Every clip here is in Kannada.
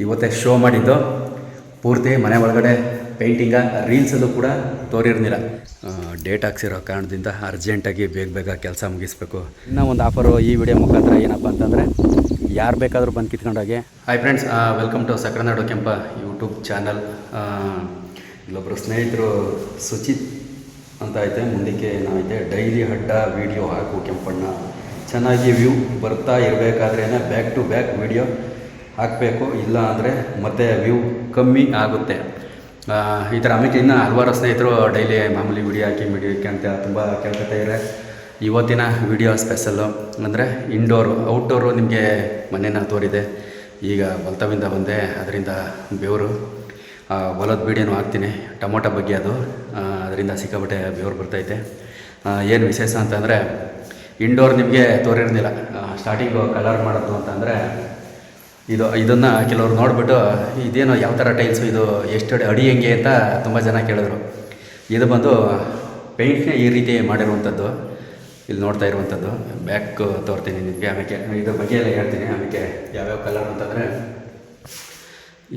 ಇವತ್ತೇ ಶೋ ಮಾಡಿದ್ದು. ಪೂರ್ತಿ ಮನೆ ಒಳಗಡೆ ಪೇಂಟಿಂಗ, ರೀಲ್ಸಲ್ಲೂ ಕೂಡ ತೋರಿರ್ಲಿಲ್ಲ. ಡೇಟ್ ಹಾಕ್ಸಿರೋ ಕಾರಣದಿಂದ ಅರ್ಜೆಂಟಾಗಿ ಬೇಗ ಕೆಲಸ ಮುಗಿಸ್ಬೇಕು. ಇನ್ನೂ ಒಂದು ಆಫರು ಈ ವಿಡಿಯೋ ಮುಖಾಂತರ ಏನಪ್ಪ ಅಂತಂದರೆ, ಯಾರು ಬೇಕಾದರೂ ಬಂದು ಕಿತ್ಕೊಂಡೋಗಿ. ಹಾಯ್ ಫ್ರೆಂಡ್ಸ್, ವೆಲ್ಕಮ್ ಟು ಸಕ್ರನಾಡು ಕೆಂಪ ಯೂಟ್ಯೂಬ್ ಚಾನಲ್. ಇಲ್ಲೊಬ್ಬರು ಸ್ನೇಹಿತರು ಸುಚಿತ್ ಅಂತ ಐತೆ, ಮುಂದಕ್ಕೆ ಏನೈತೆ ಡೈಲಿ ಅಡ್ಡ ವೀಡಿಯೋ ಹಾಕು ಕೆಂಪಣ್ಣ, ಚೆನ್ನಾಗಿ ವ್ಯೂ ಬರ್ತಾ ಇರಬೇಕಾದ್ರೇ ಬ್ಯಾಕ್ ಟು ಬ್ಯಾಕ್ ವೀಡಿಯೋ ಹಾಕಬೇಕು, ಇಲ್ಲ ಅಂದರೆ ಮತ್ತೆ ವ್ಯೂ ಕಮ್ಮಿ ಆಗುತ್ತೆ. ಈ ಥರ ಆಮೇಲೆ ಇನ್ನೂ ಹಲವಾರು ಸ್ನೇಹಿತರು ಡೈಲಿ ಮಾಮೂಲಿ ವಿಡಿಯೋ ಹಾಕಿ ಅಂತ ತುಂಬ ಕೇಳ್ಕೊತಾಯಿದ್ದಾರೆ. ಇವತ್ತಿನ ವಿಡಿಯೋ ಸ್ಪೆಷಲ್ಲು ಅಂದರೆ ಇಂಡೋರು ಔಟ್ಡೋರು. ನಿಮಗೆ ಮೊನ್ನೆ ತೋರಿದೆ, ಈಗ ಹೊಲ್ತವಿಂದ ಬಂದೆ, ಅದರಿಂದ ಬೆವರು ಹೊಲದ ವೀಡಿಯೋನು ಹಾಕ್ತೀನಿ. ಟೊಮೊಟೊ ಬಗ್ಗೆ ಅದು, ಅದರಿಂದ ಸಿಕ್ಕಾಪಟ್ಟೆ ಬೆವರು ಬರ್ತೈತೆ. ಏನು ವಿಶೇಷ ಅಂತಂದರೆ, ಇಂಡೋರ್ ನಿಮಗೆ ತೋರಿರ್ಲಿಲ್ಲ. ಸ್ಟಾರ್ಟಿಂಗು ಕಲರ್ ಮಾಡೋದು ಅಂತಂದರೆ ಇದನ್ನು ಕೆಲವರು ನೋಡಿಬಿಟ್ಟು ಇದೇನೋ ಯಾವ ಥರ ಟೈಲ್ಸು, ಇದು ಎಷ್ಟು ಅಡಿ ಹೆಂಗೆ ಅಂತ ತುಂಬ ಜನ ಕೇಳಿದ್ರು. ಇದು ಬಂದು ಪೇಂಟ್ನೇ ಈ ರೀತಿ ಮಾಡಿರುವಂಥದ್ದು, ಇಲ್ಲಿ ನೋಡ್ತಾ ಇರುವಂಥದ್ದು. ಬ್ಯಾಕ್ ತೋರ್ತೀನಿ ನಿಮಗೆ, ಆಮೇಲೆ ಇದ್ರ ಬಗ್ಗೆ ಎಲ್ಲ ಹೇಳ್ತೀನಿ. ಆಮೇಲೆ ಯಾವ್ಯಾವ ಕಲರ್ ಅಂತಂದರೆ,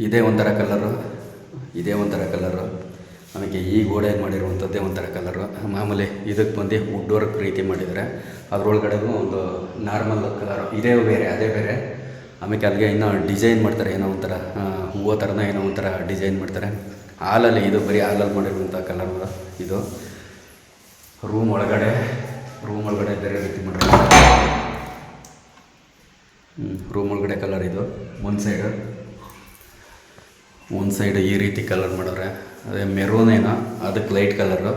ಇದೇ ಒಂಥರ ಕಲರು, ಇದೇ ಒಂಥರ ಕಲರು, ಆಮೇಲೆ ಈ ಗೋಡೆ ಮಾಡಿರುವಂಥದ್ದೇ ಒಂಥರ ಕಲರು. ಮಾಮೂಲಿ ಇದಕ್ಕೆ ಬಂದು ವುಡ್ ವರ್ಕ್ ರೀತಿ ಮಾಡಿದರೆ, ಅದರೊಳಗಡೆಗೂ ಒಂದು ನಾರ್ಮಲ್ ಕಲರು, ಇದೇ ಬೇರೆ ಅದೇ ಬೇರೆ. ಆಮೇಲೆ ಅಲ್ಲಿಗೆ ಇನ್ನೂ ಡಿಸೈನ್ ಮಾಡ್ತಾರೆ, ಏನೋ ಒಂಥರ ಹೂವು ಥರನ ಏನೋ ಒಂಥರ ಡಿಸೈನ್ ಮಾಡ್ತಾರೆ. ಹಾಲಲ್ಲಿ, ಇದು ಬರೀ ಹಾಲಲ್ಲಿ ಮಾಡಿರುವಂಥ ಕಲರ್ಗಳು. ಇದು ರೂಮ್ ಒಳಗಡೆ ಬೇರೆ ರೀತಿ ಮಾಡಿರೋ ರೂಮ್ ಒಳಗಡೆ ಕಲರ್. ಇದು ಒಂದು ಸೈಡು ಈ ರೀತಿ ಕಲರ್ ಮಾಡೋರೆ, ಅದೇ ಮೆರೂನ್ ಏನೋ, ಅದಕ್ಕೆ ಲೈಟ್ ಕಲರು.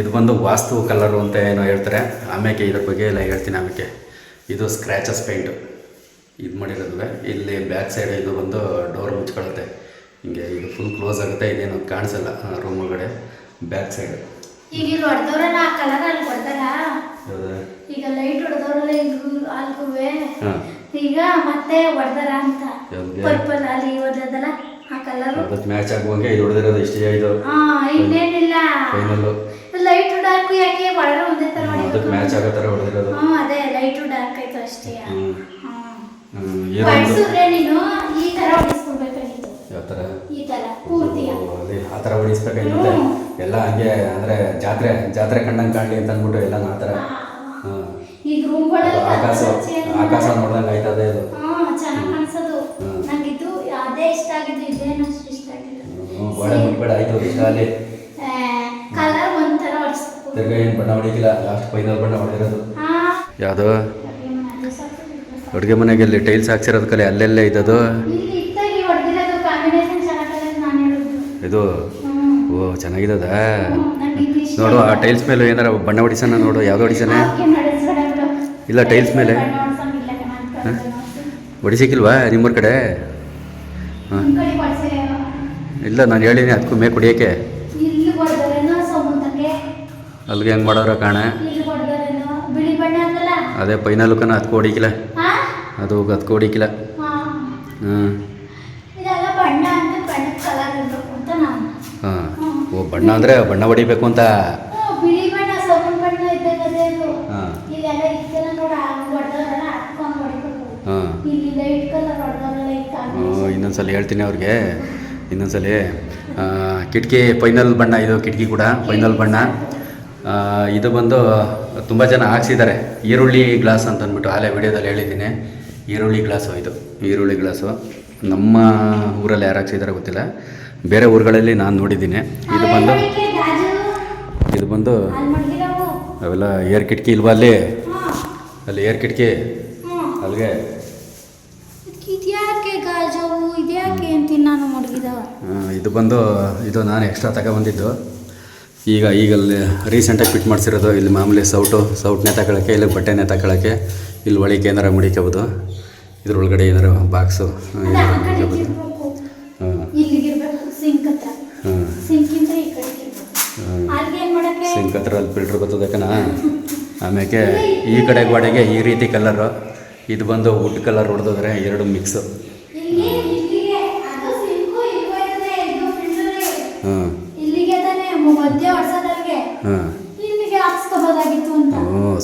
ಇದು ಬಂದು ವಾಸ್ತು ಕಲರು ಅಂತ ಏನೋ ಹೇಳ್ತಾರೆ. ಆಮೇಲೆ ಇದ್ರ ಬಗ್ಗೆ ಎಲ್ಲ ಹೇಳ್ತೀನಿ. ಆಮೇಲೆ ಇದು ಸ್ಕ್ರ್ಯಾಚಸ್ ಪೇಂಟು ಇದು ಮಾಡಿರೋದು. ಇಲ್ಲಿ ಬ್ಯಾಕ್ ಸೈಡ್ ಇದು ಬಂದು ಡೋರ್ ಮುಚ್ಕೊಳ್ಳುತ್ತೆ, ಹಿಂಗೆ ಇದು ಫುಲ್ ಕ್ಲೋಸ್ ಆಗುತ್ತೆ. ಇದೇನು ಕಾಣಿಸಲ್ಲ ರೂಮ್ ಒಳಗಡೆ ಬ್ಯಾಕ್ ಸೈಡ್. ಈಗ ಹೊಡೆದವ್ರಲ್ಲ ಆ ಕಲರ್ ಅಲ್ಲಿ ಕೊಡ್ತಾರ, ಈಗ ಲೈಟ್ ಹೊಡೆದವ್ರಲ್ಲ ಅಲ್ಗುವೆ, ಈಗ ಮತ್ತೆ ಹೊಡೆದಾರ ಅಂತ ಪರ್ಪಲ್ ಅಲ್ಲಿ ಹೊಡೆದಲ್ಲ ಆ ಕಲರ್ ಅದಕ್ಕೆ ಮ್ಯಾಚ್ ಆಗುವಂಗೆ ಇದು ಹೊಡೆದಿರೋದು ಇಷ್ಟೇ. ಇದು ಇನ್ನೇನಿಲ್ಲ, ಫೈನಲ್ಲು ಲೈಟ್ ಡಾರ್ಕ್ ಯಾಕೆ ಒಳಗಡೆ ಒಂದೇ ತರ ಅದಕ್ಕೆ ಮ್ಯಾಚ್ ಆಗೋ ಥರ ಹೊಡೆದಿರೋದು. ಅದೇ ಲೈಟ್ ಡಾರ್ಕ್ ಆಯ್ತು ಅಷ್ಟೇ. ಹೊಡಿಸಿದ್ರೆ ನೀನು ಈ ತರ ಹೊಡಿಸ್ಕೊಳ್ಬೇಕಾಗಿತ್ತು. ಯಾವ ಥರ? ಈ ತರ ಪೂರ್ತಿ ಆ ಥರ ಹೊಡಿಸ್ಬೇಕಾಗಿತ್ತು. ಎಲ್ಲ ಹಂಗೆ ಅಂದರೆ ಜಾತ್ರೆ ಕಂಡಂಗೆ ಕಾಣಲಿ ಅಂತ ಅಂದ್ಬಿಟ್ಟು ಎಲ್ಲ ಆ ಥರ. ಈಗ ರೂಮ್ಗಳಲ್ಲಿ ಆಕಾಶ ನೋಡ್ದಂಗೆ ಆಯ್ತದೆ ಇದು. ಚೆನ್ನಾಗಿ ಕಾಣಿಸೋದು. ನಂಗಿದ್ದು ಅದೇ ಇಷ್ಟ ಆಗಿದ್ದು, ಇದೇನು ಅಷ್ಟು ಇಷ್ಟ ಆಗಿಲ್ಲ. ಗೋಡೆ ಮುಟ್ಬೇಡ ಆಯ್ತು, ಇಷ್ಟ ಅಲ್ಲಿ ಕಲರ್ ಒಂಥರ ಹೊಡಿಸ್ಬೇಕು. ತಿರ್ಗ ಏನು ಬಣ್ಣ ಹೊಡಿಕಿಲ್ಲ, ಲಾಸ್ಟ್ ಫೈನಲ್ ಬಣ್ಣ ಹೊಡೆದಿರೋದು. ಯಾವುದು ಅಡುಗೆ ಮನೆಗೆ ಇಲ್ಲಿ ಟೈಲ್ಸ್ ಹಾಕ್ಸಿರೋದು ಕಲೆ ಅಲ್ಲೆಲ್ಲೇ ಇದ್ದದು. ಇದು ಓ ಚೆನ್ನಾಗಿದ್ದದ. ನೋಡು ಆ ಟೈಲ್ಸ್ ಮೇಲೆ ಏನಾರ ಬಣ್ಣ ಹೊಡಿಸೋಣ, ನೋಡು ಯಾವ್ದು ಹೊಡಿಸೋಣ. ಇಲ್ಲ ಟೈಲ್ಸ್ ಮೇಲೆ ಹೊಡಿಸಿಕ್ಕಿಲ್ವಾ ನಿಮ್ಮೂರ ಕಡೆ? ಹಾಂ ಇಲ್ಲ, ನಾನು ಹೇಳಿನಿ ಅದಕ್ಕೂ ಮೇ ಕುಡಿಯೋಕ್ಕೆ. ಅಲ್ಲಿಗೆ ಹೆಂಗೆ ಮಾಡೋರ ಕಾಣ, ಅದೇ ಫೈನಲ್ ಕಣ. ಅದಕ್ಕೂ ಹೊಡಿಕಿಲ್ಲ, ಅದಕ್ಕೂ ಹೊಡಿಕಿಲ್ಲ. ಹಾಂ ಹಾಂ ಓ ಬಣ್ಣ ಅಂದರೆ ಬಣ್ಣ ಹೊಡಿಬೇಕು ಅಂತ. ಹಾಂ ಹಾಂ ಇನ್ನೊಂದ್ಸಲ ಹೇಳ್ತೀನಿ ಅವ್ರಿಗೆ, ಇನ್ನೊಂದ್ಸಲ. ಕಿಟಕಿ ಫೈನಲ್ ಬಣ್ಣ, ಇದು ಕಿಟಕಿ ಕೂಡ ಫೈನಲ್ ಬಣ್ಣ. ಇದು ಬಂದು ತುಂಬ ಜನ ಹಾಕ್ಸಿದ್ದಾರೆ, ಈರುಳ್ಳಿ ಗ್ಲಾಸ್ ಅಂತ ಅಂದ್ಬಿಟ್ಟು. ಆಲೇ ವಿಡಿಯೋದಲ್ಲಿ ಹೇಳಿದ್ದೀನಿ, ಈರುಳ್ಳಿ ಗ್ಲಾಸು. ಇದು ಈರುಳ್ಳಿ ಗ್ಲಾಸು ನಮ್ಮ ಊರಲ್ಲಿ ಯಾರು ಹಾಕ್ಸಿದಾರೆ ಗೊತ್ತಿಲ್ಲ, ಬೇರೆ ಊರುಗಳಲ್ಲಿ ನಾನು ನೋಡಿದ್ದೀನಿ. ಇದು ಬಂದು ಅವೆಲ್ಲ ಏರ್ ಕಿಟಕಿ ಇಲ್ವಾ ಅಲ್ಲಿ ಏರ್ ಕಿಟಕಿ ಅಲ್ಲಿಗೆ. ಇದು ಬಂದು ಇದು ನಾನು ಎಕ್ಸ್ಟ್ರಾ ತಗೊಬಂದಿದ್ದು. ಈಗ ಅಲ್ಲಿ ರೀಸೆಂಟಾಗಿ ಫಿಟ್ ಮಾಡಿಸಿರೋದು. ಇಲ್ಲಿ ಮಾಮೂಲಿ ಸೌಟ್ನೇ ತಗೊಳ್ಳೋಕ್ಕೆ, ಇಲ್ಲಿ ಬಟ್ಟೆನೇ ತಗೊಳ್ಳೋಕ್ಕೆ, ಇಲ್ಲಿ ಒಳಗೆ ಏನಾರ ಮುಡಿಕೋಬೋದು. ಇದ್ರೊಳಗಡೆ ಏನಾರು ಬಾಕ್ಸು ಮುಡಿಕೋಬೋದು. ಸಿಂಕ್ ಹತ್ರ ಅಲ್ಲಿ ಫಿಲ್ಟ್ರ್ ಬರ್ತದಕ್ಕನ. ಆಮೇಲೆ ಈ ಕಡೆ ಗೋಡೆಗೆ ಈ ರೀತಿ ಕಲರು. ಇದು ಬಂದು ವುಡ್ ಕಲರ್ ಹೊಡೆದಿದ್ರೆ, ಎರಡು ಮಿಕ್ಸು. ಹಾಂ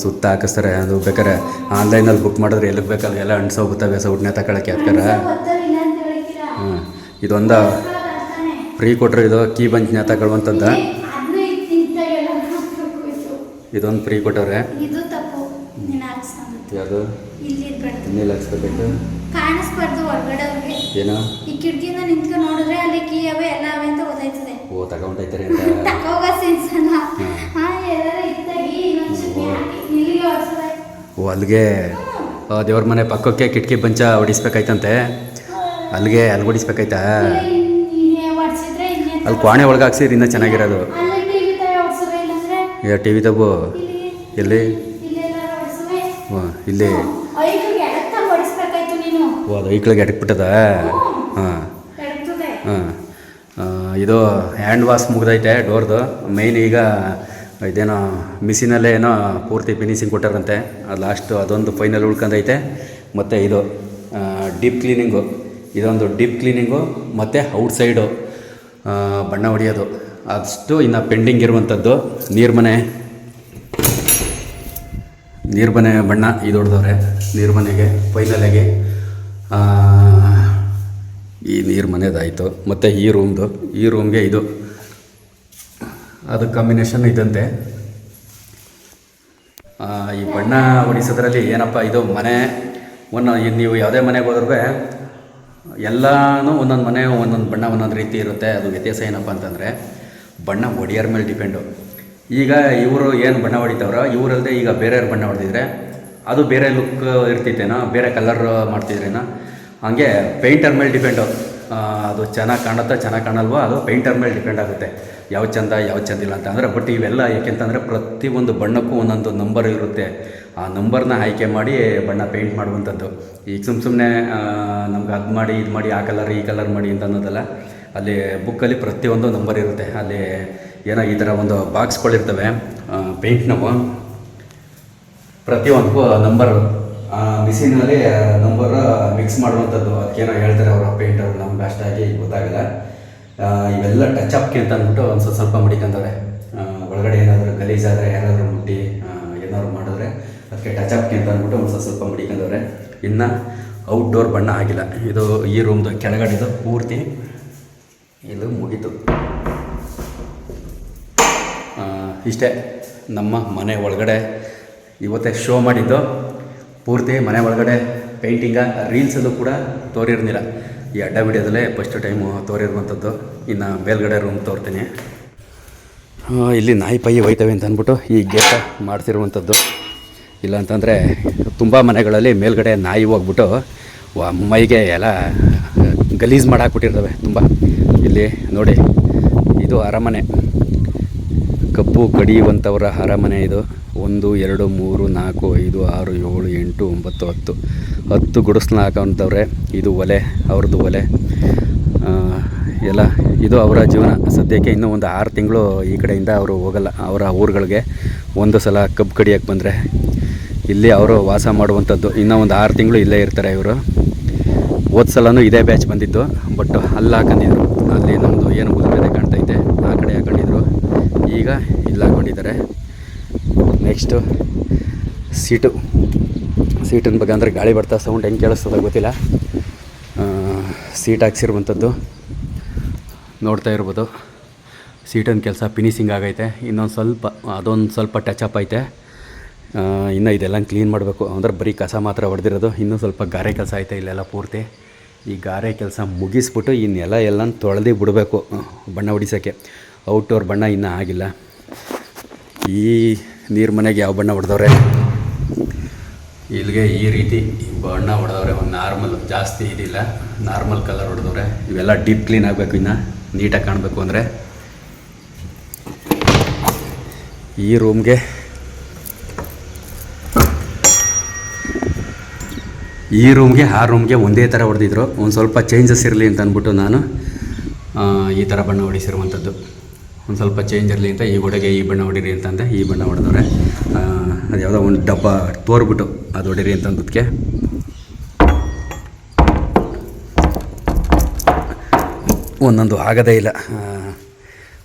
ಸುತ್ತ ಹಾಕಿಸ್ತಾರೆ. ಅದು ಬೇಕಾರೆ ಆನ್ಲೈನಲ್ಲಿ ಬುಕ್ ಮಾಡಿದ್ರೆ ಎಲ್ಲಿಗೆ ಬೇಕಲ್ಲ ಎಲ್ಲ ಅಂಟಿಸೋಗುತ್ತವೆ ಸೌಟ್ನೇ ತಗೊಳಕ್ಕೆ. ಅದಕ್ಕಾರ ಇದೊಂದು ಫ್ರೀ ಕೊಟ್ಟರು, ಇದು ಕೀ ಬಂಚ್ ಜ್ಞಾತಗೊಳ್ಳುವಂಥದ್ದ. ಇದೊಂದು ಫ್ರೀ ಕೊಟ್ಟವ್ರೆ. ಇದು ತಪ್ಪು, ನೀನು ಹಾಕ್ಸ್ಕೊಂಡು ಯಾವುದು ಇಲ್ಲಿ ಇರ್ಬೇಡ್ದು, ಇನ್ನೆಲ್ಲ ಹಾಕ್ಸ್ಕೋಬೇಕು ಕಾಣಿಸ್ಬಾರ್ದು ಹೊರಗಡೆ ಅವ್ರಿಗೆ. ಏನೋ ಈ ಕಿಟಕಿಯಿಂದ ನಿಂತ್ಕೊಂಡು ನೋಡಿದ್ರೆ ಅಲ್ಲಿ ಕೀ ಅವೆ ಎಲ್ಲ ಅವೆ ಅಂತ ಗೊತ್ತಾಯ್ತದೆ. ಓ ತಗೊಂಡೈತಾರೆ ಅಂತ ತಗೋಗ ಸೆನ್ಸ್ ಅಲ್ಲ. ಎಲ್ಲಾರ ಇತ್ತಾಗಿ ಇನ್ನೊಂದ್ಸತಿ ಹಾಕಿ ಇಲ್ಲಿಗೆ ಹೊಡ್ಸೋದೆ. ಓ ಅಲ್ಲಿಗೆ ದೇವ್ರ ಮನೆ ಪಕ್ಕಕ್ಕೆ ಕಿಟಕಿ ಬಂಚ ಹೊಡಿಸ್ಬೇಕಾಯ್ತಂತೆ, ಅಲ್ಲಿಗೆ ಅಲ್ಲಿ ಹೊಡಿಸ್ಬೇಕಾಯ್ತಾ? ಹೊಡ್ಸಿದ್ರೆ ಅಲ್ಲಿ ಕ್ವಾಣೆ ಒಳಗೆ ಹಾಕ್ಸಿದ್ರೆ ಇನ್ನೂ ಚೆನ್ನಾಗಿರೋದು. ಅಲ್ಲಿ ಟಿವಿ ತರ ಹೊಡ್ಸೋವೆ, ಇಲ್ಲಾಂದ್ರೆ ಟಿ ವಿ ತಗೋ ಎಲ್ಲಿ? ಇಲ್ಲೆಲ್ಲ ಹೊಡ್ಸೋವೆ. ಇಲ್ಲಿ ಐಕ್ಳಿಗೆ ಎಡತ್ತ ಹೊಡಿಸ್ಬೇಕಾಯ್ತು ನೀನು. ಓ ಅದು ಐಕ್ಳಿಗೆ ಎಡಕ್ಬಿಟ್ಟದ. ಹಾಂ ಎಡಕ್ತದೆ. ಹಾಂ ಇದು ಹ್ಯಾಂಡ್ ವಾಶ್ ಮುಗ್ದೈತೆ ಡೋರ್ದು. ಮೈನ್ ಈಗ ಇದೇನೋ ಮಿಷಿನಲ್ಲೇ ಏನೋ ಪೂರ್ತಿ ಫಿನಿಶಿಂಗ್ ಕೊಟ್ಟಾರಂತೆ, ಅದು ಲಾಸ್ಟು ಅದೊಂದು ಫೈನಲ್ ಉಳ್ಕೊಂಡೈತೆ. ಮತ್ತು ಇದು ಡೀಪ್ ಕ್ಲೀನಿಂಗು, ಇದೊಂದು ಡೀಪ್ ಕ್ಲೀನಿಂಗು ಮತ್ತು ಔಟ್ಸೈಡು ಬಣ್ಣ ಹೊಡೆಯೋದು ಅಷ್ಟು ಇನ್ನು ಪೆಂಡಿಂಗ್ ಇರುವಂಥದ್ದು. ನೀರ್ಮನೆ ಬಣ್ಣ ಇದು ಹೊಡೆದವ್ರೆ ನೀರ್ಮನೆಗೆ ಫೈನಲಾಗಿ. ಈ ನೀರ್ಮನೆದಾಯಿತು. ಮತ್ತು ಈ ರೂಮ್ಗೆ ಇದು ಅದು ಕಾಂಬಿನೇಷನ್ ಇದಂತೆ. ಈ ಬಣ್ಣ ಹೊಡಿಸೋದ್ರಲ್ಲಿ ಏನಪ್ಪ ಇದು ಮನೆ ನೀವು ಯಾವುದೇ ಮನೆಗೆ ಹೋದ್ರೂ ಎಲ್ಲನೂ ಒಂದೊಂದು ಮನೆ ಒಂದೊಂದು ಬಣ್ಣ ಒಂದೊಂದು ರೀತಿ ಇರುತ್ತೆ. ಅದು ವ್ಯತ್ಯಾಸ ಏನಪ್ಪ ಅಂತಂದರೆ ಬಣ್ಣ ಹೊಡಿಯೋರ ಮೇಲೆ ಡಿಪೆಂಡು. ಈಗ ಇವರು ಏನು ಬಣ್ಣ ಹೊಡಿತಾವ್ರೋ ಇವರಲ್ಲದೆ ಈಗ ಬೇರೆಯವ್ರು ಬಣ್ಣ ಹೊಡೆದಿದ್ರೆ ಅದು ಬೇರೆ ಲುಕ್ ಇರ್ತಿತ್ತೇನೋ, ಬೇರೆ ಕಲರ್ ಮಾಡ್ತಿದ್ರೇನೋ. ಹಾಗೆ ಪೇಂಟರ್ ಮೇಲೆ ಡಿಪೆಂಡು. ಅದು ಚೆನ್ನಾಗಿ ಕಾಣುತ್ತಾ ಚೆನ್ನಾಗಿ ಕಾಣಲ್ವೋ ಅದು ಪೇಂಟರ್ ಮೇಲೆ ಡಿಪೆಂಡ್ ಆಗುತ್ತೆ, ಯಾವ ಚಂದ ಯಾವ ಚಂದಿಲ್ಲ ಅಂತ. ಅಂದರೆ ಬಟ್ ಇವೆಲ್ಲ ಏಕೆಂತಂದರೆ ಪ್ರತಿಯೊಂದು ಬಣ್ಣಕ್ಕೂ ಒಂದೊಂದು ನಂಬರ್ ಇರುತ್ತೆ. ಆ ನಂಬರ್ನ ಆಯ್ಕೆ ಮಾಡಿ ಬಣ್ಣ ಪೇಂಟ್ ಮಾಡುವಂಥದ್ದು. ಈಗ ಸುಮ್ಮನೆ ನಮ್ಗೆ ಅದು ಮಾಡಿ ಇದು ಮಾಡಿ ಆ ಕಲರ್ ಈ ಕಲರ್ ಮಾಡಿ ಅಂತ ಅನ್ನೋದಲ್ಲ. ಅಲ್ಲಿ ಬುಕ್ಕಲ್ಲಿ ಪ್ರತಿಯೊಂದು ನಂಬರ್ ಇರುತ್ತೆ. ಅಲ್ಲಿ ಏನೋ ಈ ಥರ ಒಂದು ಬಾಕ್ಸ್ಗಳಿರ್ತವೆ ಪೇಂಟ್ನವು, ಪ್ರತಿಯೊಂದಕ್ಕೂ ನಂಬರ್ ಮಿಷಿನಲ್ಲಿ ನಂಬರ್ ಮಿಕ್ಸ್ ಮಾಡುವಂಥದ್ದು. ಅದಕ್ಕೇನೋ ಹೇಳ್ತಾರೆ ಅವರ ಪೇಂಟರ್, ನಮ್ಗೆ ಅಷ್ಟಾಗಿ ಗೊತ್ತಾಗಲ್ಲ. ಇವೆಲ್ಲ ಟಚ್ ಅಪ್ಗೆ ಅಂತ ಅಂದ್ಬಿಟ್ಟು ಒಂದು ಸ್ವಲ್ಪ ಮಡಿಕೊಂಡವ್ರೆ. ಒಳಗಡೆ ಏನಾದರೂ ಗಲೀಜಾದರೆ ಯಾರಾದರೂ ಮುಟ್ಟಿ ಏನಾದ್ರು ಮಾಡಿದ್ರೆ ಅದಕ್ಕೆ ಟಚ್ ಅಪ್ಗೆ ಅಂತ ಅಂದ್ಬಿಟ್ಟು ಒಂದು ಸ್ವಲ್ಪ ಮಡಿಕೊಂಡವ್ರೆ. ಇನ್ನು ಔಟ್ಡೋರ್ ಬಣ್ಣ ಆಗಿಲ್ಲ. ಇದು ಈ ರೂಮ್ದು ಕೆಳಗಡೆದು ಪೂರ್ತಿ ಇದು ಮುಗೀತು. ಇಷ್ಟೇ ನಮ್ಮ ಮನೆ ಒಳಗಡೆ ಇವತ್ತೇ ಶೋ ಮಾಡಿದ್ದು. ಪೂರ್ತಿ ಮನೆ ಒಳಗಡೆ ಪೇಂಟಿಂಗ ರೀಲ್ಸಲ್ಲೂ ಕೂಡ ತೋರಿರ್ನಿಲ್ಲ. ಈ ಅಡ್ಡ ವಿಡಿಯೋದಲ್ಲೇ ಫಸ್ಟ್ ಟೈಮು ತೋರಿರುವಂಥದ್ದು. ಇನ್ನು ಮೇಲ್ಗಡೆ ರೂಮ್ ತೋರ್ತೀನಿ. ಇಲ್ಲಿ ನಾಯಿ ಪೈ ಹೋಯ್ತವೆ ಅಂತ ಅಂದ್ಬಿಟ್ಟು ಈ ಗೇಟ ಮಾಡ್ತಿರುವಂಥದ್ದು. ಇಲ್ಲ ಅಂತಂದರೆ ತುಂಬ ಮನೆಗಳಲ್ಲಿ ಮೇಲ್ಗಡೆ ನಾಯಿ ಹೋಗ್ಬಿಟ್ಟು ಮೈಗೆ ಎಲ್ಲ ಗಲೀಜು ಮಾಡಾಕ್ಬಿಟ್ಟಿರ್ತವೆ ತುಂಬ. ಇಲ್ಲಿ ನೋಡಿ, ಇದು ಅರಮನೆ, ಕಬ್ಬು ಕಡಿಯುವಂಥವರ ಅರಮನೆ ಇದು. 1 2 3 4 5 6 7 8 9 10 ಗುಡಿಸ್ಲನ್ನ ಹಾಕೋಂಥವ್ರೆ. ಇದು ಒಲೆ, ಅವ್ರದ್ದು ಒಲೆ ಎಲ್ಲ. ಇದು ಅವರ ಜೀವನ. ಸದ್ಯಕ್ಕೆ ಇನ್ನೂ ಒಂದು 6 ತಿಂಗಳು ಈ ಕಡೆಯಿಂದ ಅವರು ಹೋಗಲ್ಲ ಅವರ ಊರುಗಳಿಗೆ. ಒಂದು ಸಲ ಕಬ್ಬು ಕಡಿಯೋಕ್ಕೆ ಬಂದರೆ ಇಲ್ಲಿ ಅವರು ವಾಸ ಮಾಡುವಂಥದ್ದು. ಇನ್ನೂ ಒಂದು 6 ತಿಂಗಳು ಇಲ್ಲೇ ಇರ್ತಾರೆ ಇವರು. ಹೋದ ಸಲನೂ ಇದೇ ಬ್ಯಾಚ್ ಬಂದಿದ್ದು, ಬಟ್ ಅಲ್ಲಿ ಹಾಕೊಂಡಿದ್ರು. ಅಲ್ಲಿ ನಮ್ಮದು ಏನು ಉದುರುಗಡೆ ಕಾಣ್ತೈತೆ ಆ ಕಡೆ ಹಾಕೊಂಡಿದ್ರು. ಈಗ ಇಲ್ಲಿ ಹಾಕೊಂಡಿದ್ದಾರೆ. ನೆಕ್ಸ್ಟು ಸೀಟಿನ ಬಗ್ಗೆ ಅಂದರೆ ಗಾಳಿ ಬರ್ತಾ ಸೌಂಡ್ ಹೆಂಗೆ ಕೇಳಿಸ್ತದೆ ಗೊತ್ತಿಲ್ಲ. ಸೀಟ್ ಹಾಕ್ಸಿರುವಂಥದ್ದು ನೋಡ್ತಾ ಇರ್ಬೋದು. ಸೀಟಿನ ಕೆಲಸ ಫಿನಿಶಿಂಗ್ ಆಗೈತೆ. ಅದೊಂದು ಸ್ವಲ್ಪ ಟಚಪ್ ಐತೆ. ಇನ್ನು ಇದೆಲ್ಲ ಕ್ಲೀನ್ ಮಾಡಬೇಕು. ಅಂದರೆ ಬರೀ ಕಸ ಮಾತ್ರ ಹೊಡೆದಿರೋದು. ಇನ್ನೂ ಸ್ವಲ್ಪ ಗಾರೆ ಕೆಲಸ ಐತೆ ಇಲ್ಲೆಲ್ಲ ಪೂರ್ತಿ. ಈ ಗಾರೆ ಕೆಲಸ ಮುಗಿಸ್ಬಿಟ್ಟು ಇನ್ನೆಲ್ಲ ಎಲ್ಲ ತೊಳೆದು ಬಿಡಬೇಕು ಬಣ್ಣ ಹೊಡಿಸೋಕ್ಕೆ. ಔಟ್ಡೋರ್ ಬಣ್ಣ ಇನ್ನೂ ಆಗಿಲ್ಲ. ಈ ನೀರು ಮನೆಗೆ ಯಾವ ಬಣ್ಣ ಹೊಡೆದವ್ರೆ, ಇಲ್ಲಿಗೆ ಈ ರೀತಿ ಬಣ್ಣ ಹೊಡೆದವ್ರೆ. ಒಂದು ನಾರ್ಮಲ್, ಜಾಸ್ತಿ ಇದಿಲ್ಲ, ನಾರ್ಮಲ್ ಕಲರ್ ಹೊಡೆದವ್ರೆ. ಇವೆಲ್ಲ ಡೀಪ್ ಕ್ಲೀನ್ ಆಗಬೇಕು, ಇನ್ನು ನೀಟಾಗಿ ಕಾಣಬೇಕು. ಅಂದರೆ ಈ ರೂಮ್ಗೆ ಆ ರೂಮ್ಗೆ ಒಂದೇ ಥರ ಹೊಡೆದಿದ್ರು. ಒಂದು ಸ್ವಲ್ಪ ಚೇಂಜಸ್ ಇರಲಿ ಅಂತ ಅಂದ್ಬಿಟ್ಟು ನಾನು ಈ ಥರ ಬಣ್ಣ ಹೊಡಿಸಿರುವಂಥದ್ದು. ಒಂದು ಸ್ವಲ್ಪ ಚೇಂಜ್ ಇರಲಿ ಅಂತ ಈ ಗೋಡೆಗೆ ಈ ಬಣ್ಣ ಹೊಡೀರಿ ಅಂತಂದೆ. ಈ ಬಣ್ಣ ಹೊಡೆದವ್ರೆ. ಅದು ಯಾವುದೋ ಒಂದು ಡಬ್ಬ ತೋರ್ಬಿಟ್ಟು ಅದು ಹೊಡೀರಿ ಅಂತಂದಕ್ಕೆ ಒಂದೊಂದು ಆಗದೇ ಇಲ್ಲ.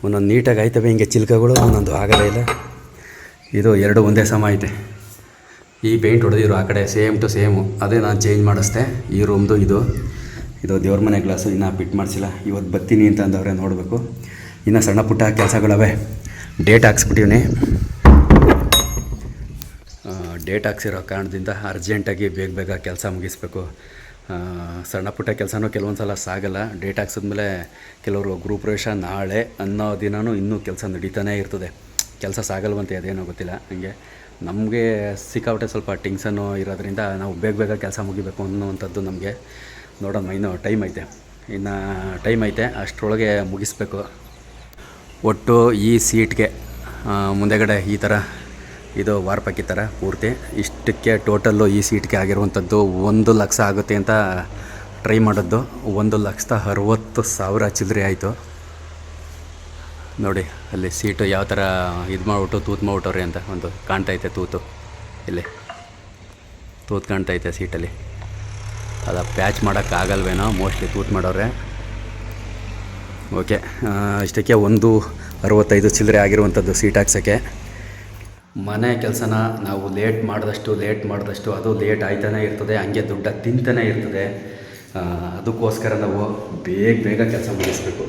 ಒಂದೊಂದು ನೀಟಾಗಿ ಆಯ್ತವೆ ಹಿಂಗೆ ಚಿಲ್ಕಗಳು, ಒಂದೊಂದು ಆಗದೇ ಇಲ್ಲ. ಇದು 2 ಒಂದೇ ಸಮ ಐತೆ. ಈ ಪೇಂಟ್ ಹೊಡೆದಿದ್ರು ಆ ಕಡೆ ಸೇಮ್ ಟು ಸೇಮು. ಅದೇ ನಾನು ಚೇಂಜ್ ಮಾಡಿಸ್ದೆ. ಈ ರೂಮ್ದು ಇದು ಇದು ದೇವ್ರ ಮನೆ ಗ್ಲಾಸು ಇನ್ನೂ ಫಿಟ್ ಮಾಡಿಸಿಲ್ಲ. ಇವತ್ತು ಬರ್ತೀನಿ ಅಂತ ಅಂದವ್ರೆ, ನೋಡಬೇಕು. ಇನ್ನು ಸಣ್ಣ ಪುಟ್ಟ ಕೆಲಸಗಳವೆ. ಡೇಟ್ ಹಾಕ್ಸ್ಬಿಟ್ಟಿವ್ನಿ. ಡೇಟ್ ಹಾಕ್ಸಿರೋ ಕಾರಣದಿಂದ ಅರ್ಜೆಂಟಾಗಿ ಬೇಗ ಕೆಲಸ ಮುಗಿಸ್ಬೇಕು. ಸಣ್ಣ ಪುಟ್ಟ ಕೆಲಸನೂ ಕೆಲವೊಂದು ಸಲ ಸಾಗಲ್ಲ. ಡೇಟ್ ಹಾಕ್ಸಿದ್ಮೇಲೆ ಕೆಲವರು ಗೃಹಪ್ರವೇಶ ನಾಳೆ ಅನ್ನೋ ದಿನವೂ ಇನ್ನೂ ಕೆಲಸ ನಡೀತಾನೇ ಇರ್ತದೆ. ಕೆಲಸ ಸಾಗಲ್ವಂತೆ, ಅದೇನೋ ಗೊತ್ತಿಲ್ಲ. ಹಂಗೆ ನಮಗೆ ಸಿಕ್ಕಾಪಟ್ಟೆ ಸ್ವಲ್ಪ ಟೆನ್ಷನ್ನು ಇರೋದ್ರಿಂದ ನಾವು ಬೇಗ ಕೆಲಸ ಮುಗಿಬೇಕು ಅನ್ನೋವಂಥದ್ದು ನಮಗೆ. ನೋಡೋಣ, ಇನ್ನೂ ಟೈಮ್ ಐತೆ, ಅಷ್ಟರೊಳಗೆ ಮುಗಿಸ್ಬೇಕು. ಒಟ್ಟು ಈ ಸೀಟ್ಗೆ ಮುಂದೆಗಡೆ ಈ ಥರ ಇದು ವಾರ್ಪಾಕಿ ಥರ ಪೂರ್ತಿ ಇಷ್ಟಕ್ಕೆ ಟೋಟಲ್ಲು ಈ ಸೀಟ್ಗೆ ಆಗಿರುವಂಥದ್ದು 1 ಲಕ್ಷ ಆಗುತ್ತೆ ಅಂತ ಟ್ರೈ ಮಾಡಿದ್ದು. 1,60,000 ಚಿಲ್ಲರೆ ಆಯಿತು ನೋಡಿ. ಅಲ್ಲಿ ಸೀಟು ಯಾವ ಥರ ಇದು ಮಾಡಿಬಿಟ್ಟು ತೂತು ಮಾಡಿಬಿಟ್ಟವ್ರಿ ಅಂತ ಒಂದು ಕಾಣ್ತೈತೆ. ತೂತು ಇಲ್ಲಿ ತೂತು ಕಾಣ್ತೈತೆ ಸೀಟಲ್ಲಿ. ಅದು ಪ್ಯಾಚ್ ಮಾಡೋಕ್ಕಾಗಲ್ವೇನೋ, ಮೋಸ್ಟ್ಲಿ ತೂತು ಮಾಡೋರೆ. ಓಕೆ, ಇಷ್ಟಕ್ಕೆ 1,65 ಚಿಲ್ಲರೆ ಆಗಿರುವಂಥದ್ದು ಸೀಟ್ ಹಾಕ್ಸೋಕ್ಕೆ. ಮನೆ ಕೆಲಸನ ನಾವು ಲೇಟ್ ಮಾಡಿದಷ್ಟು ಅದು ಲೇಟ್ ಆಯ್ತಾನೆ ಇರ್ತದೆ, ಹಂಗೆ ದುಡ್ಡು ತಿಂತಾನೆ ಇರ್ತದೆ. ಅದಕ್ಕೋಸ್ಕರ ನಾವು ಬೇಗ ಕೆಲಸ ಮುಗಿಸ್ಬೇಕು.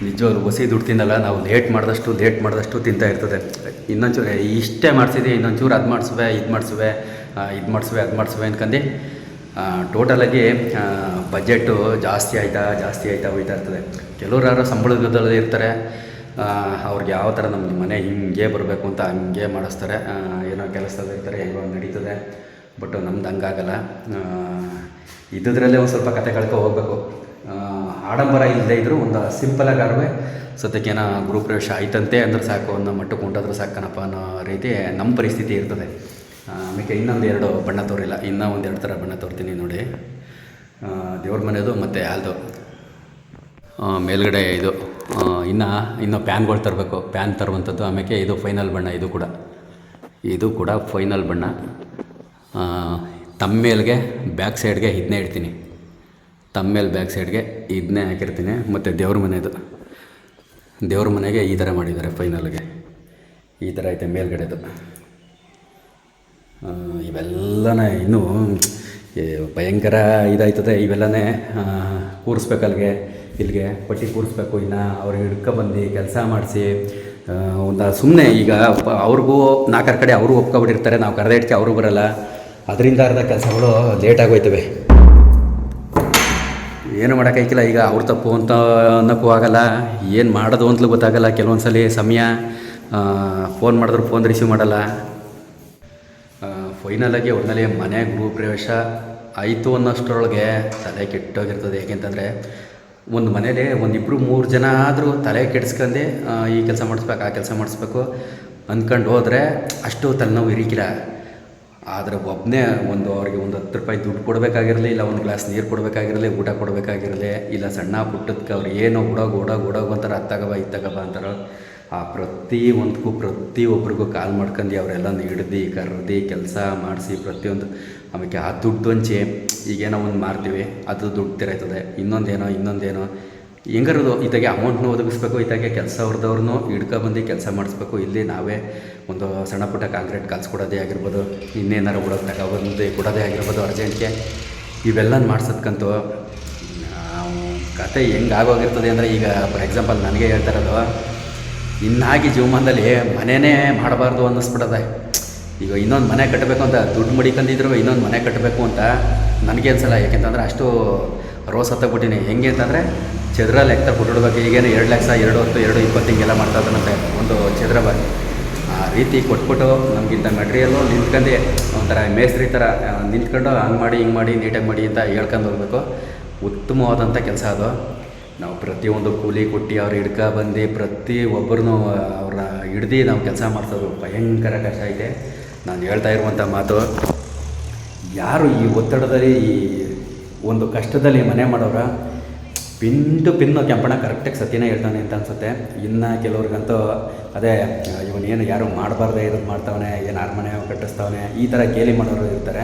ನಿಜವಾಗ್ಲೂ ಹೊಸಿ ದುಡ್ಡು ತಿನ್ನಲ್ಲ, ನಾವು ಲೇಟ್ ಮಾಡಿದಷ್ಟು ತಿಂತಾ ಇರ್ತದೆ. ಇನ್ನೊಂಚೂರು ಇಷ್ಟೇ ಮಾಡಿಸಿದೆ, ಇನ್ನೊಂಚೂರು ಅದು ಮಾಡಿಸುವೆ ಅನ್ಕಂಡು ಟೋಟಲಾಗಿ ಬಜೆಟ್ಟು ಜಾಸ್ತಿ ಆಯ್ತಾ ಹೋಯ್ತಾ ಇರ್ತದೆ. ಕೆಲವ್ರು ಯಾರೋ ಸಂಬಳದಲ್ಲಿ ಇರ್ತಾರೆ, ಅವ್ರಿಗೆ ಯಾವ ಥರ ನಮ್ಮ ಮನೆ ಹಿಂಗೆ ಬರಬೇಕು ಅಂತ ಹಂಗೆ ಮಾಡಿಸ್ತಾರೆ. ಏನೋ ಕೆಲಸದಲ್ಲಿ ಇರ್ತಾರೆ, ಹೆಂಗೋ ನಡೀತದೆ. ಬಟ್ ನಮ್ದು ಹಂಗಾಗಲ್ಲ. ಇದ್ದದ್ರಲ್ಲೇ ಒಂದು ಸ್ವಲ್ಪ ಕತೆ ಕಳ್ಕೊ ಹೋಗಬೇಕು. ಆಡಂಬರ ಇಲ್ಲದೆ ಇದ್ದರೂ ಒಂದು ಸಿಂಪಲಾಗಾರುವೆ ಸದ್ಯಕ್ಕೇನೋ ಗೃಹಪ್ರವೇಶ ಆಯ್ತಂತೆ ಅಂದ್ರೆ ಸಾಕು, ಅನ್ನೋ ಮಟ್ಟಕ್ಕೆ ಉಂಟಾದ್ರೂ ಸಾಕನಪ್ಪ ಅನ್ನೋ ರೀತಿ ನಮ್ಮ ಪರಿಸ್ಥಿತಿ ಇರ್ತದೆ. ಆಮೇಲೆ ಇನ್ನೊಂದು 2 ಬಣ್ಣ ತೋರಿಲ್ಲ, ಇನ್ನೂ 1-2 ಥರ ಬಣ್ಣ ತೋರ್ತೀನಿ ನೋಡಿ. ದೇವ್ರ ಮನೆಯದು ಮತ್ತು ಹಾಲ್ದು ಮೇಲ್ಗಡೆ ಇದು ಇನ್ನೂ ಪ್ಯಾನ್ಗಳು ತರಬೇಕು. ಪ್ಯಾನ್ ತರುವಂಥದ್ದು. ಆಮೇಲೆ ಇದು ಫೈನಲ್ ಬಣ್ಣ. ಇದು ಕೂಡ ಫೈನಲ್ ಬಣ್ಣ. ತಮ್ಮೇಲ್ಗೆ ಬ್ಯಾಕ್ ಸೈಡ್ಗೆ ಇದನ್ನೇ ಇಡ್ತೀನಿ. ತಮ್ಮೇಲೆ ಬ್ಯಾಕ್ ಸೈಡ್ಗೆ ಇದನ್ನೇ ಹಾಕಿರ್ತೀನಿ. ಮತ್ತು ದೇವ್ರ ಮನೆಗೆ ಈ ಥರ ಮಾಡಿದ್ದಾರೆ. ಫೈನಲ್ಗೆ ಈ ಥರ ಐತೆ ಮೇಲ್ಗಡೆದು. ಇವೆಲ್ಲನೇ ಇನ್ನೂ ಭಯಂಕರ ಇದಾಯ್ತದೆ. ಇವೆಲ್ಲನೇ ಕೂರಿಸ್ಬೇಕು, ಇಲ್ಲಿಗೆ ಪಟ್ಟಿ ಕೂರಿಸ್ಬೇಕು. ಇನ್ನು ಅವ್ರು ಹಿಡ್ಕೊಬಂದು ಕೆಲಸ ಮಾಡಿಸಿ ಒಂದು ಸುಮ್ಮನೆ ಈಗ ಅವ್ರಿಗೂ 4 ಕಡೆ ಅವರು ಒಪ್ಕೊಬಿಟ್ಟಿರ್ತಾರೆ, ನಾವು ಕರೆದ ಇಟ್ಕೆ ಅವರು ಬರೋಲ್ಲ. ಅದರಿಂದ ಅರ್ಧ ಕೆಲಸಗಳು ಲೇಟಾಗೋಯ್ತವೆ. ಏನು ಮಾಡೋಕ್ಕಾಗಿಲ್ಲ. ಈಗ ಅವ್ರ ತಪ್ಪು ಅಂತ ಅನ್ನೋಕ್ಕೂ ಆಗಲ್ಲ, ಏನು ಮಾಡೋದು ಅಂತಲೂ ಗೊತ್ತಾಗಲ್ಲ. ಕೆಲವೊಂದು ಸಲ ಸಮಯ ಫೋನ್ ಮಾಡಿದ್ರು ಫೋನ್ ರಿಸೀವ್ ಮಾಡಲ್ಲ. ಫೈನಲಾಗಿ ಒಟ್ಟಿನಲ್ಲಿ ಮನೆ ಗೃಹಪ್ರವೇಶ ಆಯಿತು ಅನ್ನೋಷ್ಟರೊಳಗೆ ತಲೆ ಕೆಟ್ಟೋಗಿರ್ತದೆ. ಏಕೆಂತಂದರೆ ಒಂದು ಮನೇಲಿ 1-2-3 ಜನ ಆದರೂ ತಲೆ ಕೆಡಿಸ್ಕೊಂಡೆ ಈ ಕೆಲಸ ಮಾಡಿಸ್ಬೇಕು, ಆ ಕೆಲಸ ಮಾಡಿಸ್ಬೇಕು ಅಂದ್ಕೊಂಡು ಹೋದರೆ ಅಷ್ಟು ತಲೆನೋವು ಇರಿಕಿಲ್ಲ. ಆದರೆ ಒಬ್ಬನೇ ಅವ್ರಿಗೆ 10 ರೂಪಾಯಿ ದುಡ್ಡು ಕೊಡಬೇಕಾಗಿರಲಿ, ಇಲ್ಲ 1 ಗ್ಲಾಸ್ ನೀರು ಕೊಡಬೇಕಾಗಿರಲಿ, ಊಟ ಕೊಡಬೇಕಾಗಿರಲಿ, ಇಲ್ಲ ಸಣ್ಣ ಪುಟ್ಟದಕ್ಕೆ ಅವ್ರು ಏನೋ ಓಡೋಗು ಅಂತಾರೆ, ಅದು ತಗಬ ಅಂತಾರೋ. ಆ ಪ್ರತಿಯೊಬ್ಬರಿಗೂ ಕಾಲ್ ಮಾಡ್ಕೊಂಡು ಅವರೆಲ್ಲ ಹಿಡ್ದು ಕರೆದು ಕೆಲಸ ಮಾಡಿಸಿ ಪ್ರತಿಯೊಂದು. ಆಮೇಲೆ ಆ ದುಡ್ಡು ಹಂಚಿ ಈಗೇನೋ ಒಂದು ಮಾರ್ತೀವಿ, ಅದು ದುಡ್ಡು ತಿರಾಯ್ತದೆ. ಇನ್ನೊಂದೇನೋ ಹೆಂಗಾರದು ಈತಾಗೆ ಅಮೌಂಟ್ನೂ ಒದಗಿಸ್ಬೇಕು, ಈತಾಗೆ ಕೆಲಸ ಅವ್ರದವ್ರನ್ನೂ ಹಿಡ್ಕೊಬಂದು ಕೆಲಸ ಮಾಡಿಸ್ಬೇಕು. ಇಲ್ಲಿ ನಾವೇ ಒಂದು ಸಣ್ಣ ಪುಟ್ಟ ಕಾಂಕ್ರೀಟ್ ಕಲ್ಸ್ಕೊಡೋದೇ ಆಗಿರ್ಬೋದು, ಇನ್ನೇನಾರು ತಗೊಬಂದು ಕೊಡೋದೇ ಆಗಿರ್ಬೋದು ಅರ್ಜೆಂಟ್ಗೆ. ಇವೆಲ್ಲ ಮಾಡ್ಸೋದ್ಕಂತೂ ಕತೆ ಹೆಂಗೆ ಆಗೋಗಿರ್ತದೆ ಅಂದರೆ, ಈಗ ಫಾರ್ ಎಕ್ಸಾಂಪಲ್ ನನಗೆ ಹೇಳ್ತಾರಲ್ವ, ಇನ್ನಾಗಿ ಜೀವಮಾನದಲ್ಲಿ ಮನೆಯೇ ಮಾಡಬಾರ್ದು ಅನ್ನಿಸ್ಬಿಡೋದೆ. ಈಗ ಇನ್ನೊಂದು ಮನೆ ಕಟ್ಟಬೇಕು ಅಂತ ದುಡ್ಡು ಮಡಿಕೊಂಡಿದ್ರು, ಇನ್ನೊಂದು ಮನೆ ಕಟ್ಟಬೇಕು ಅಂತ ನನಗೆ ಅನ್ಸಲ್ಲ. ಯಾಕೆಂತಂದರೆ ಅಷ್ಟು ರೋಸ್ ಹತ್ತಬಿಟ್ಟಿನಿ. ಹೆಂಗೆ ಅಂತಂದರೆ ಚದರ ಲೆಕ್ಕ ಕೊಟ್ಟಿಡ್ಬೇಕು. ಈಗೇನು 2 ಲಕ್ಷ 210 220 ಹಿಂಗೆಲ್ಲ ಮಾಡ್ತಾ ಇದ್ದಾನಂತೆ ಒಂದು ಚದರ ಬಾಗಿ. ಆ ರೀತಿ ಕೊಟ್ಬಿಟ್ಟು ನಮಗಿಂತ ಮೆಟೀರಿಯಲ್ಲು ನಿಂತ್ಕೊಂಡೆ ಒಂಥರ ಮೇಸ್ತ್ರಿ ಥರ ನಿಂತ್ಕೊಂಡು ಹಂಗೆ ಮಾಡಿ ಹಿಂಗೆ ಮಾಡಿ ನೀಟಾಗಿ ಮಾಡಿ ಅಂತ ಹೇಳ್ಕೊಂಡು ಹೋಗ್ಬೇಕು. ಉತ್ತಮವಾದಂಥ ಕೆಲಸ ಅದು. ನಾವು ಪ್ರತಿಯೊಂದು ಕೂಲಿ ಕೊಟ್ಟು ಅವ್ರು ಹಿಡ್ಕೊಬಂದು ಪ್ರತಿಯೊಬ್ಬರನ್ನೂ ಅವ್ರನ್ನ ಹಿಡ್ದು ನಾವು ಕೆಲಸ ಮಾಡಿಸೋದು ಭಯಂಕರ ಕಷ್ಟ ಐತೆ. ನಾನು ಹೇಳ್ತಾ ಇರುವಂಥ ಮಾತು, ಯಾರು ಈ ಒತ್ತಡದಲ್ಲಿ ಈ ಒಂದು ಕಷ್ಟದಲ್ಲಿ ಮನೆ ಮಾಡೋರ ಪಿನ್ನು ಕೆಂಪಣ್ಣ ಕರೆಕ್ಟಾಗಿ ಸತ್ಯನೇ ಹೇಳ್ತಾನೆ ಅಂತ ಅನಿಸುತ್ತೆ. ಇನ್ನು ಕೆಲವ್ರಿಗಂತೂ ಅದೇ ಇವನೇನು ಯಾರು ಮಾಡಬಾರ್ದೇ ಇರೋದು ಮಾಡ್ತಾವನೆ, ಏನು ಅರಮನೆ ಕಟ್ಟಿಸ್ತಾವನೆ, ಈ ಥರ ಗೇಲಿ ಮಾಡೋರು ಇರ್ತಾರೆ.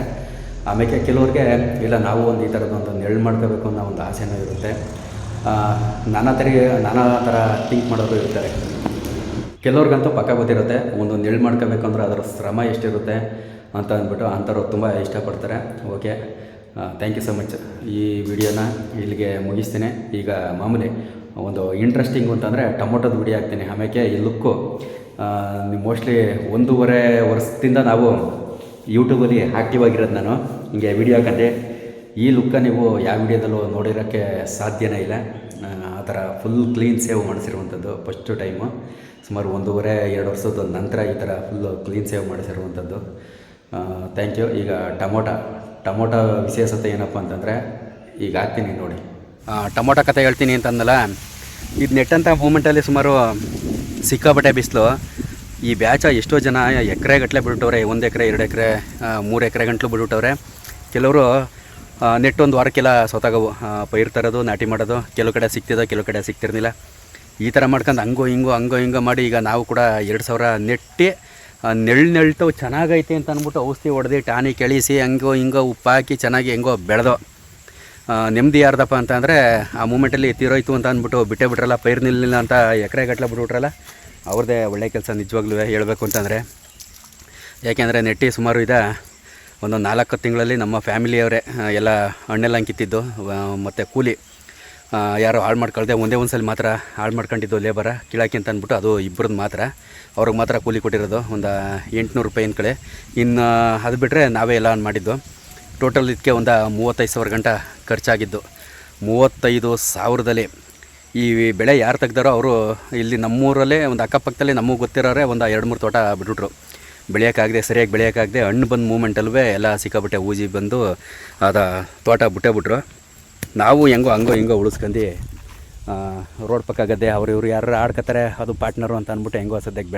ಆಮೇಲೆ ಕೆಲವ್ರಿಗೆ ಇಲ್ಲ ನಾವು ಒಂದು ಈ ಥರದ್ದೊಂದು ನೆರಳು ಮಾಡ್ಕೋಬೇಕು ಅನ್ನೋ ಒಂದು ಆಸೆನೂ ಇರುತ್ತೆ. ನಾನಾ ಥರ ಥಿಂಕ್ ಮಾಡೋರು ಇರ್ತಾರೆ. ಕೆಲವ್ರಿಗಂತೂ ಪಕ್ಕ ಗೊತ್ತಿರುತ್ತೆ ಒಂದು ನೆರಳು ಮಾಡ್ಕೋಬೇಕು ಅಂದ್ರೆ ಅದರ ಶ್ರಮ ಎಷ್ಟಿರುತ್ತೆ ಅಂತ ಅಂದ್ಬಿಟ್ಟು ಅಂಥವ್ರು ತುಂಬ ಇಷ್ಟಪಡ್ತಾರೆ. Okay, thank you so much. ಈ ವಿಡಿಯೋನ ಇಲ್ಲಿಗೆ ಮುಗಿಸ್ತೇನೆ. ಈಗ ಮಾಮೂಲಿ ಒಂದು ಇಂಟ್ರೆಸ್ಟಿಂಗು ಅಂತಂದರೆ ಟೊಮೊಟೊದ ವಿಡಿಯೋ ಹಾಕ್ತೀನಿ. ಆಮೇಲೆ ಈ ಲುಕ್ಕು ಮೋಸ್ಟ್ಲಿ 1.5 ವರ್ಷದಿಂದ ನಾವು ಯೂಟ್ಯೂಬಲ್ಲಿ ಆ್ಯಕ್ಟಿವ್ ಆಗಿರೋದು ನಾನು ಹಿಂಗೆ ವಿಡಿಯೋ ಹಾಕಂತೆ. ಈ ಲುಕ್ಕ ನೀವು ಯಾವ ವಿಡಿಯೋದಲ್ಲೂ ನೋಡಿರೋಕ್ಕೆ ಸಾಧ್ಯನೇ ಇಲ್ಲ. ಆ ಥರ ಫುಲ್ ಕ್ಲೀನ್ ಸೇವ್ ಮಾಡಿಸಿರುವಂಥದ್ದು ಫಸ್ಟು ಟೈಮು. ಸುಮಾರು 1.5-2 ವರ್ಷದ ನಂತರ ಈ ಥರ ಫುಲ್ಲು ಕ್ಲೀನ್ ಸೇವ್ ಮಾಡಿಸಿರುವಂಥದ್ದು. Thank you. ಈಗ ಟೊಮೊಟೊ ವಿಶೇಷತೆ ಏನಪ್ಪ ಅಂತಂದರೆ ಈಗ ಹಾಕ್ತೀನಿ ನೋಡಿ. ಟೊಮೊಟೊ ಕತೆ ಹೇಳ್ತೀನಿ ಅಂತಂದಲ್ಲ, ಇದು ನೆಟ್ಟಂಥ ಮೂಮೆಂಟಲ್ಲಿ ಸುಮಾರು ಸಿಕ್ಕಾಪಟ್ಟೆ ಬಿಸಿಲು. ಈ ಬ್ಯಾಚ ಎಷ್ಟೋ ಜನ ಎಕರೆಗಟ್ಟಲೆ ಬಿಟ್ಬಿಟ್ಟವ್ರೆ. 1 ಎಕರೆ 2 ಎಕರೆ 3 ಎಕರೆ ಗಂಟಲು ಬಿಟ್ಬಿಟ್ಟವ್ರೆ. ಕೆಲವರು ನೆಟ್ ಒಂದು ವಾರಕ್ಕೆಲ್ಲ ಸೊತ್ತಾಗವು. ಪೈರು ತರೋದು, ನಾಟಿ ಮಾಡೋದು, ಕೆಲವು ಕಡೆ ಸಿಗ್ತಿದ್ದೋ, ಕೆಲವು ಕಡೆ ಸಿಗ್ತಿರ್ಲಿಲ್ಲ. ಈ ಥರ ಮಾಡ್ಕೊಂಡು ಹಂಗೋ ಹಿಂಗೋ ಮಾಡಿ ಈಗ ನಾವು ಕೂಡ 2000 ನೆಟ್ಟಿ ನೆಳ್ತವು ಚೆನ್ನಾಗೈತೆ ಅಂತ ಅಂದ್ಬಿಟ್ಟು ಔಷಧಿ ಹೊಡೆದು ಟಾನಿ ಕೆಳಿಸಿ ಹಿಂಗೋ ಉಪ್ಪು ಹಾಕಿ ಚೆನ್ನಾಗಿ ಹೆಂಗೋ ಬೆಳೆದೋ. ನೆಮ್ಮದಿ ಯಾರ್ದಪ್ಪ ಅಂತಂದರೆ ಆ ಮೂಮೆಂಟಲ್ಲಿ ತೀರೋಯ್ತು ಅಂತ ಅಂದ್ಬಿಟ್ಟು ಬಿಟ್ಟೇ ಪೈರು ನಿಲ್ಲಿಲ್ಲ ಅಂತ ಎಕರೆಗಟ್ಟಲೆ ಬಿಟ್ಬಿಟ್ರಲ್ಲ, ಅವ್ರದ್ದೇ ಒಳ್ಳೆ ಕೆಲಸ ನಿಜವಾಗ್ಲೂ ಹೇಳಬೇಕು ಅಂತಂದರೆ. ಯಾಕೆಂದರೆ ನೆಟ್ಟಿ ಸುಮಾರು ಒಂದು 4 ತಿಂಗಳಲ್ಲಿ ನಮ್ಮ ಫ್ಯಾಮಿಲಿಯವರೇ ಎಲ್ಲ ಹಣ್ಣೆಲ್ಲ ಕಿತ್ತಿದ್ದು, ಮತ್ತು ಕೂಲಿ ಯಾರು ಹಾಳು ಮಾಡ್ಕೊಳ್ದೆ ಒಂದೇ ಸಲ ಮಾತ್ರ ಹಾಳು ಮಾಡ್ಕೊಂಡಿದ್ದು ಲೇಬರ ಕೀಳಾಕಿ ಅಂತ ಅಂದ್ಬಿಟ್ಟು ಅದು ಇಬ್ಬರದ್ದು ಮಾತ್ರ, ಅವ್ರಿಗೆ ಮಾತ್ರ ಕೂಲಿ ಕೊಟ್ಟಿರೋದು ಒಂದು 800 ರೂಪಾಯಿ ಕಡೆ. ಇನ್ನು ಅದು ಬಿಟ್ಟರೆ ನಾವೇ ಎಲ್ಲ ಮಾಡಿದ್ದು. ಟೋಟಲ್ ಇದಕ್ಕೆ ಒಂದು 35,000 ಗಂಟ ಖರ್ಚಾಗಿದ್ದು. 35,000ದಲ್ಲಿ ಈ ಬೆಳೆ ಯಾರು ತೆಗ್ದಾರೋ ಅವರು ಇಲ್ಲಿ ನಮ್ಮೂರಲ್ಲೇ ಒಂದು ಅಕ್ಕಪಕ್ಕದಲ್ಲೇ ನಮಗೆ ಗೊತ್ತಿರೋರೆ ಒಂದು 2-3 ತೋಟ ಬಿಟ್ಬಿಟ್ರು. ಬೆಳೆಯೋಕ್ಕಾಗದೆ, ಸರಿಯಾಗಿ ಬೆಳೆಯೋಕ್ಕಾಗದೆ ಹಣ್ಣು ಬಂದ ಮೂಮೆಂಟಲ್ಲೂ ಎಲ್ಲ ಸಿಕ್ಕಾಬಿಟ್ಟೆ ಊಜಿ ಬಂದು ತೋಟ ಬಿಟ್ಟೇಬಿಟ್ರು. ನಾವು ಹಂಗೋ ಹಿಂಗೋ ಉಳಿಸ್ಕೊಂಡು ರೋಡ್ ಪಕ್ಕ ಗದ್ದೆ ಇವರು ಯಾರು ಆಡ್ಕೊತಾರೆ ಅದು ಪಾರ್ಟ್ನರು ಅಂತ ಅಂದ್ಬಿಟ್ಟು ಹೆಂಗೋ ಸದ್ಯಕ್ಕೆ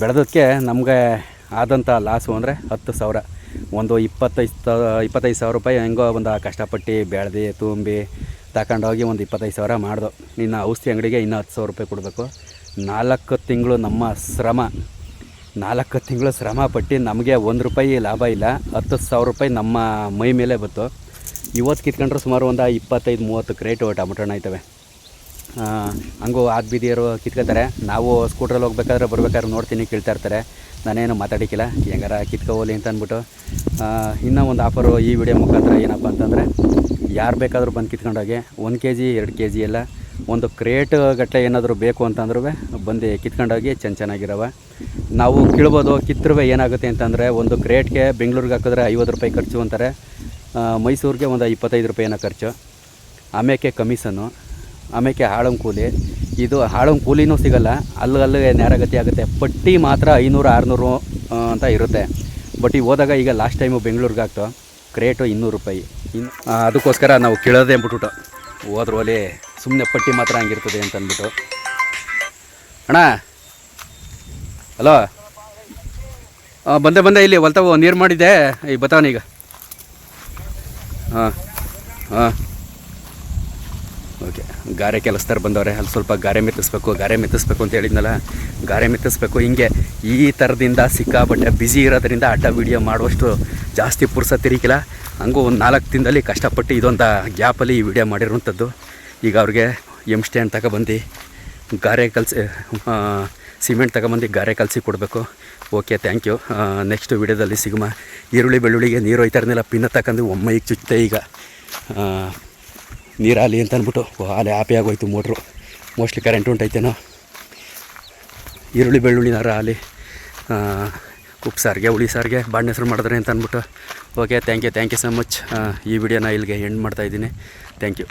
ಬೆಳೆದಕ್ಕೆ ನಮಗೆ ಆದಂಥ ಲಾಸು ಅಂದರೆ 10,000. ಒಂದು 25,000 ರೂಪಾಯಿ ಹೆಂಗೋ ಒಂದು ಕಷ್ಟಪಟ್ಟು ಬೆಳೆದು ತುಂಬಿ ತಗೊಂಡೋಗಿ ಒಂದು 25,000 ಮಾಡ್ದು. ಇನ್ನು ಔಷಧಿ ಅಂಗಡಿಗೆ ಇನ್ನೂ 10,000 ರೂಪಾಯಿ ಕೊಡಬೇಕು. 4 ತಿಂಗಳು ನಮ್ಮ ಶ್ರಮ, 4 ತಿಂಗಳು ಶ್ರಮ ಪಟ್ಟು ನಮಗೆ 1 ರೂಪಾಯಿ ಲಾಭ ಇಲ್ಲ. 10,000 ರೂಪಾಯಿ ನಮ್ಮ ಮೈ ಮೇಲೆ ಬಂತು. ಇವತ್ತು ಕಿತ್ಕೊಂಡ್ರೆ ಸುಮಾರು ಒಂದು 25-30 ಕ್ರೇಟು ಟೊಮೊಟೊ ಹಣ್ಣು ಆಯ್ತವೆ. ಹಂಗೂ ಬೀದಿಯರು ಕಿತ್ಕೋತಾರೆ. ನಾವು ಸ್ಕೂಟ್ರಲ್ಲಿ ಹೋಗ್ಬೇಕಾದ್ರೆ ಬರ್ಬೇಕಾದ್ರೆ ನೋಡ್ತೀನಿ, ಕೇಳ್ತಾ ಇರ್ತಾರೆ. ನಾನೇನು ಮಾತಾಡಿಕ್ಕಿಲ್ಲ, ಹೆಂಗಾರ ಕಿತ್ಕೋಲಿ ಅಂತ ಅಂದ್ಬಿಟ್ಟು. ಇನ್ನೂ ಒಂದು ಆಫರು ಈ ವಿಡಿಯೋ ಮುಖಾಂತರ ಏನಪ್ಪ ಅಂತಂದರೆ, ಯಾರು ಬೇಕಾದರೂ ಬಂದು ಕಿತ್ಕೊಂಡೋಗಿ 1 ಕೆಜಿ 2 ಕೆಜಿ ಎಲ್ಲ ಒಂದು ಕ್ರೇಟ್ ಗಟ್ಟಲೆ ಏನಾದರೂ ಬೇಕು ಅಂತಂದ್ರೂ ಬಂದು ಕಿತ್ಕೊಂಡೋಗಿ ಚೆನ್ನಾಗಿರವ. ನಾವು ಕೀಳ್ಬೋದು. ಕಿತ್ತರೂ ಏನಾಗುತ್ತೆ ಅಂತಂದರೆ ಒಂದು ಕ್ರೇಟ್ಗೆ ಬೆಂಗಳೂರಿಗೆ ಹಾಕಿದ್ರೆ 50 ರೂಪಾಯಿ ಖರ್ಚು ಅಂತಾರೆ, ಮೈಸೂರಿಗೆ ಒಂದು 25 ರೂಪಾಯಿನ ಖರ್ಚು. ಆಮೇಲೆ ಕಮಿಷನ್ನು, ಆಮೇಲೆ ಹಾಳಂಗೆ ಕೂಲಿ. ಇದು ಹಾಳಂಗೆ ಕೂಲಿನೂ ಸಿಗೋಲ್ಲ, ಅಲ್ಲಿಗೆ ನೇರಗತಿ ಆಗುತ್ತೆ. ಪಟ್ಟಿ ಮಾತ್ರ 500-600 ಅಂತ ಇರುತ್ತೆ. ಬಟ್ ಹೋದಾಗ ಈಗ ಲಾಸ್ಟ್ ಟೈಮು ಬೆಂಗಳೂರಿಗೆ ಹಾಕ್ತು ಕ್ರೇಟು 200 ರೂಪಾಯಿ. ಅದಕ್ಕೋಸ್ಕರ ನಾವು ಕೇಳೋದೇ ಬಿಟ್ಬಿಟ್ಟು ಹೋದ್ರು ಅಲ್ಲಿ ಸುಮ್ಮನೆ ಪಟ್ಟಿ ಮಾತ್ರ ಹಂಗಿರ್ತದೆ ಅಂತ ಅಂದ್ಬಿಟ್ಟು. ಅಣ್ಣ ಹಲೋ, ಬಂದೆ ಇಲ್ಲಿ ಹೊಲ್ತಾವು ನೀರು ಮಾಡಿದ್ದೆ, ಈಗ ಬತ್ತಾವನೀಗ. ಹಾಂ ಓಕೆ. ಗಾರೆ ಕೆಲಸದಾರು ಬಂದವ್ರೆ, ಅಲ್ಲಿ ಸ್ವಲ್ಪ ಗಾರೆ ಮೆತ್ತಿಸ್ಬೇಕು ಅಂತ ಹೇಳಿದ್ನಲ್ಲ, ಗಾರೆ ಮೆತ್ತಿಸ್ಬೇಕು. ಹಿಂಗೆ ಈ ಥರದಿಂದ ಸಿಕ್ಕಾಪಟ್ಟೆ ಬ್ಯುಸಿ ಇರೋದ್ರಿಂದ ಅಡ್ಡ ವೀಡಿಯೋ ಮಾಡುವಷ್ಟು ಜಾಸ್ತಿ ಪುರ್ಸತ್ತಿರಿಕಿಲ್ಲ. ಹಂಗೂ ಒಂದು 4 ದಿನದಲ್ಲಿ ಕಷ್ಟಪಟ್ಟು ಇದೊಂದು ಗ್ಯಾಪಲ್ಲಿ ಈ ವಿಡಿಯೋ ಮಾಡಿರುವಂಥದ್ದು. ಈಗ ಅವ್ರಿಗೆ ಸ್ಟ್ಯಾಂಡ್ ತಗೊಬಂದು ಗಾರೆ ಸಿಮೆಂಟ್ ತಗೊಬಂದು ಗಾರೆ ಕಲಸಿ ಕೊಡಬೇಕು. Okay, thank you. ನೆಕ್ಸ್ಟ್ ವಿಡಿಯೋದಲ್ಲಿ ಸಿಗುಮ. ಈರುಳ್ಳಿ ಬೆಳ್ಳುಳ್ಳಿಗೆ ನೀರು ಹೋಯ್ತಾರನ್ನೆಲ್ಲ ಪಿನ್ನ ತಗೊಂಡು ಒಮ್ಮೆ ಈಗ ಚುಚ್ಚುತ್ತೆ. ಈಗ ನೀರಾಲಿ ಅಂತ ಅಂದ್ಬಿಟ್ಟು ಅಲ್ಲಿ ಆಪಿ ಆಗೋಯ್ತು ಮೋಟ್ರು. Mostly current ಉಂಟೈತೇನೋ. ಈರುಳ್ಳಿ ಬೆಳ್ಳುಳ್ಳಿನಾರ ಅಲ್ಲಿ ಉಪ್ಪು ಸಾರಿಗೆ, ಹುಳಿ ಸಾರಿಗೆ ಬಾಣ್ಣ ಹೆಸರು ಮಾಡಿದ್ರೆ ಅಂತ ಅಂದ್ಬಿಟ್ಟು. Okay, thank you so much. ಈ ವಿಡಿಯೋನ ಇಲ್ಲಿಗೆ ಎಂಡ್ ಮಾಡ್ತಾಯಿದ್ದೀನಿ. Thank you.